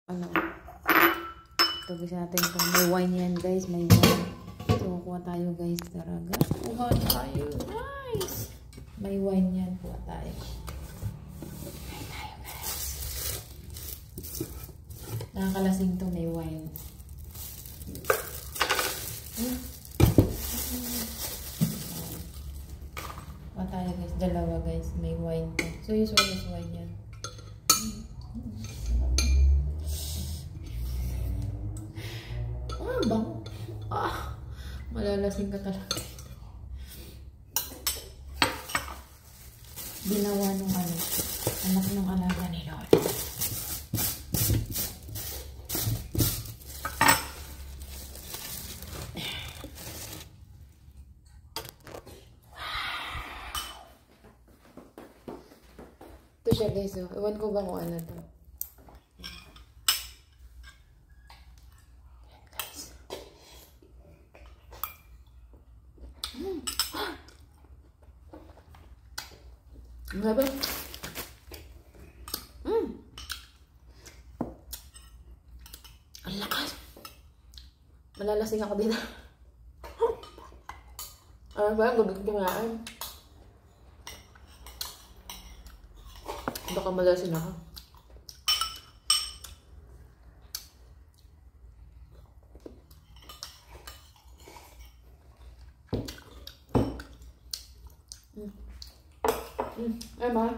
Ano, tugis natin ito. May wine yan guys, may wine. So, kuha tayo guys, talaga. Kuha tayo, nice! May wine yan, kuha tayo. Kuha tayo guys. Nakakalasing to, may wine. Kuha tayo guys, dalawa guys, may wine to. So, usually is wine yan. Bango. Malalasing ka talaga. Ginawa nung anak ng alaga ni Lord. Ito siya guys, oh. Ewan ko ba kung ano to. Grabe. Ang lakas. Malalasing ako dito. Parang gabig kumain. Baka malalasing ako. Emma.